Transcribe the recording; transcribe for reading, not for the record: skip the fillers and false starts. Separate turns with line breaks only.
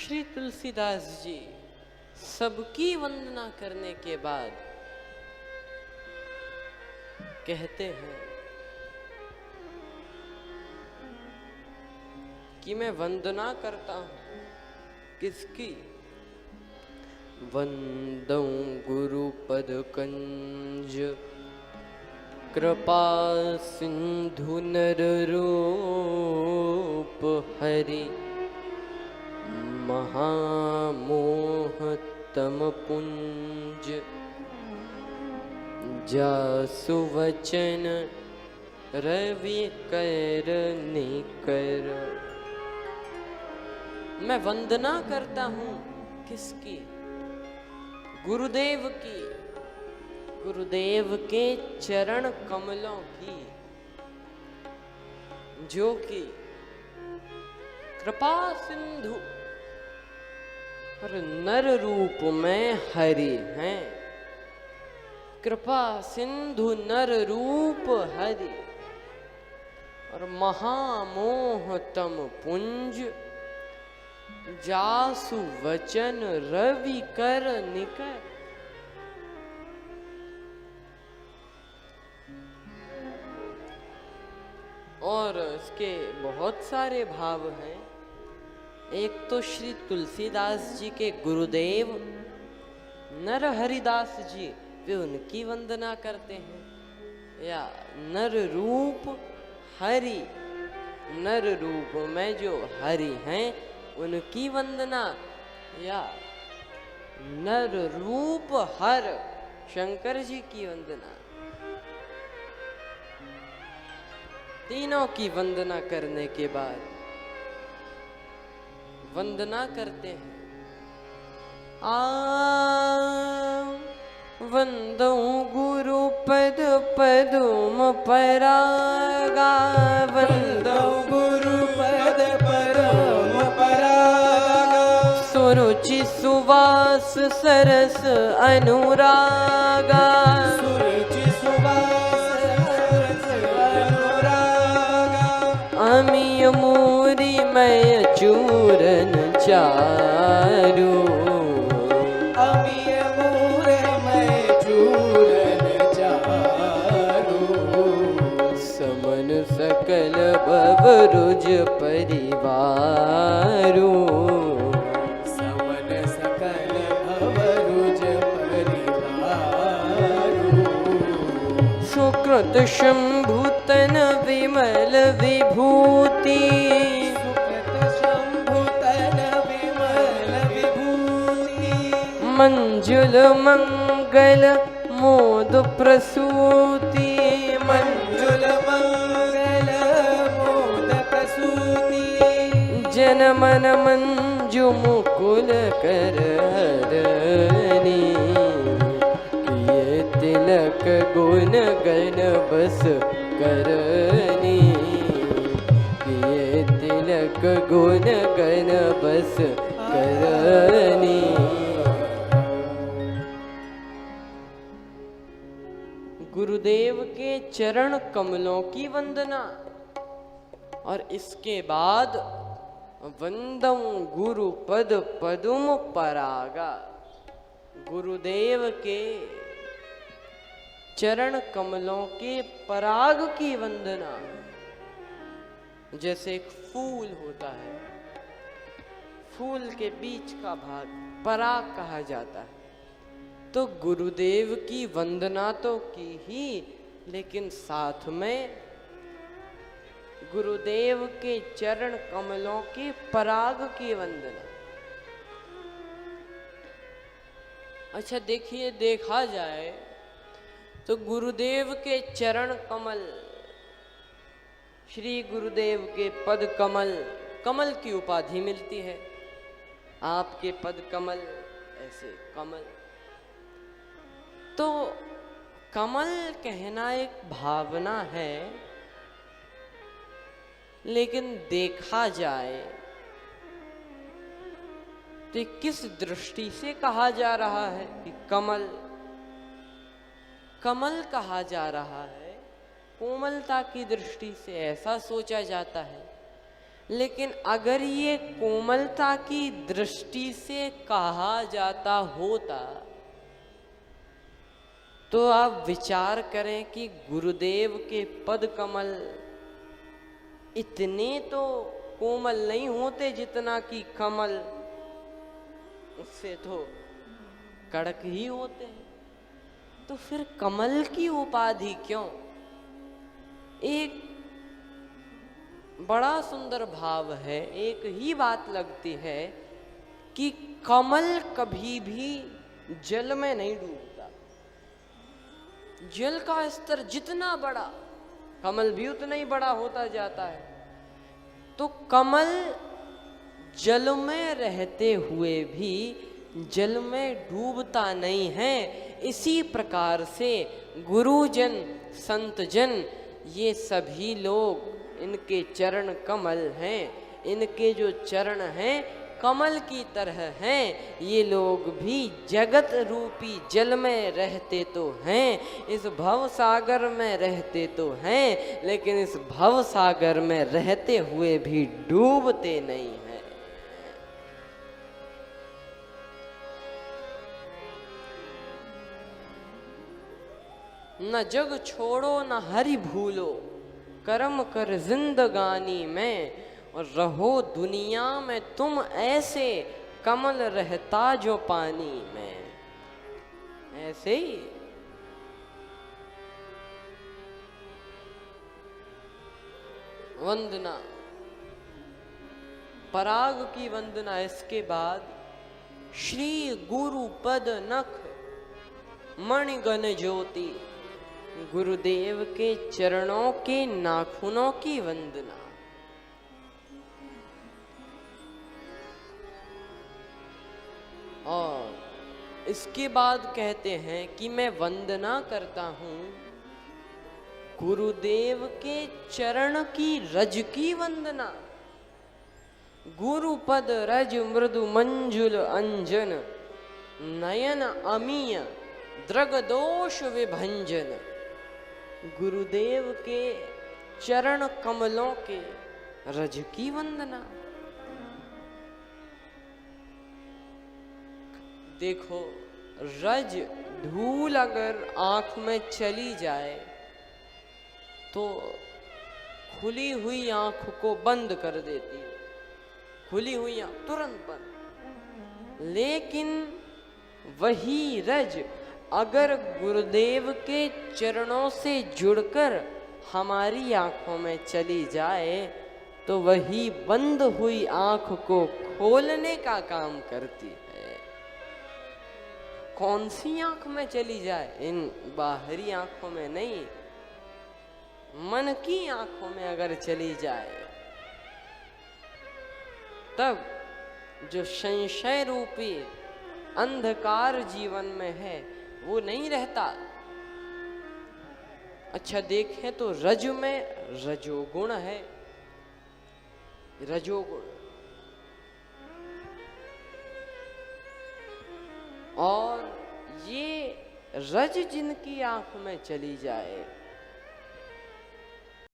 श्री तुलसीदास जी सबकी वंदना करने के बाद कहते हैं कि मैं वंदना करता हूं किसकी? वंदौ गुरुपद कंज कृपा सिंधु नर रूप हरि महामोह तम पुंज जासु वचन रवि कर निकर। मैं वंदना करता हूं किसकी? गुरुदेव की, गुरुदेव के चरण कमलों की, जो कि कृपा सिंधु और नर रूप में हरि हैं। कृपा सिंधु नर रूप हरि और महामोह तम पुंज जासु वचन रवि कर निकर। और इसके बहुत सारे भाव हैं। एक तो श्री तुलसीदास जी के गुरुदेव नर हरिदास जी, वे उनकी वंदना करते हैं। या नर रूप हरि, नर रूप में जो हरि हैं उनकी वंदना, या नर रूप हर शंकर जी की वंदना। तीनों की वंदना करने के बाद वंदना करते हैं। वंदौ गुरु पद पदुम परागा,
वंदौ गुरु पद पदुम परागा,
सुरुचि सुवास सरस अनुरागा,
सुरुचि सुवास सरस अनुरागा,
अमिय मूरी मय चूरन चारू,
अमिय मूरे मय चूरन चारू,
समन सकल भवरुज परिवारू,
समन सकल भवरुज परिवारू,
सुकृत शंभुतन विमल विभूति, मंजुल मंगल मोद प्रसूति,
मंजुल मंगल मोद प्रसूति,
जन मन मंजु मुकुल कर हरनी, ये तिलक गुण गण बस करनी, ये तिलक गुण गण बस करनी। गुरुदेव के चरण कमलों की वंदना। और इसके बाद वंदौ गुरु पद पदुम परागा, गुरुदेव के चरण कमलों के पराग की वंदना। जैसे एक फूल होता है, फूल के बीच का भाग पराग कहा जाता है। तो गुरुदेव की वंदना तो की ही, लेकिन साथ में गुरुदेव के चरण कमलों के पराग की वंदना। अच्छा देखिए, देखा जाए तो गुरुदेव के चरण कमल, श्री गुरुदेव के पद कमल, कमल की उपाधि मिलती है। आपके पद कमल, ऐसे कमल। तो कमल कहना एक भावना है, लेकिन देखा जाए तो किस दृष्टि से कहा जा रहा है कि कमल कमल कहा जा रहा है? कोमलता की दृष्टि से ऐसा सोचा जाता है, लेकिन अगर ये कोमलता की दृष्टि से कहा जाता होता तो आप विचार करें कि गुरुदेव के पद कमल इतने तो कोमल नहीं होते जितना कि कमल उससे तो कड़क ही होते हैं। तो फिर कमल की उपाधि क्यों? एक बड़ा सुंदर भाव है, एक ही बात लगती है कि कमल कभी भी जल में नहीं डूबता। जल का स्तर जितना बड़ा, कमल भी उतना ही बड़ा होता जाता है। तो कमल जल में रहते हुए भी जल में डूबता नहीं है। इसी प्रकार से गुरुजन, संतजन, ये सभी लोग, इनके चरण कमल हैं, इनके जो चरण हैं कमल की तरह हैं। ये लोग भी जगत रूपी जल में रहते तो हैं, इस भव सागर में रहते तो हैं, लेकिन इस भव सागर में रहते हुए भी डूबते नहीं हैं। न जग छोड़ो न हरि भूलो, कर्म कर जिंदगानी में, और रहो दुनिया में तुम ऐसे, कमल रहता जो पानी में। ऐसे ही वंदना, पराग की वंदना। इसके बाद श्री गुरु पद नख मणिगण ज्योति, गुरुदेव के चरणों के नाखूनों की वंदना। और इसके बाद कहते हैं कि मैं वंदना करता हूं गुरुदेव के चरण की रज की वंदना। गुरुपद रज मृदु मंजुल अंजन, नयन अमीय द्रग दोष विभंजन। गुरुदेव के चरण कमलों के रज की वंदना। देखो, रज धूल अगर आंख में चली जाए तो खुली हुई आंख को बंद कर देती है, खुली हुई आंख तुरंत बंद। लेकिन वही रज अगर गुरुदेव के चरणों से जुड़कर हमारी आंखों में चली जाए तो वही बंद हुई आंख को खोलने का काम करती है। कौन सी आंख में चली जाए? इन बाहरी आंखों में नहीं, मन की आंखों में अगर चली जाए तब जो संशय रूपी अंधकार जीवन में है वो नहीं रहता। अच्छा देखें तो रज में रजोगुण है, रजोगुण। और ये रज जिनकी आंख में चली जाए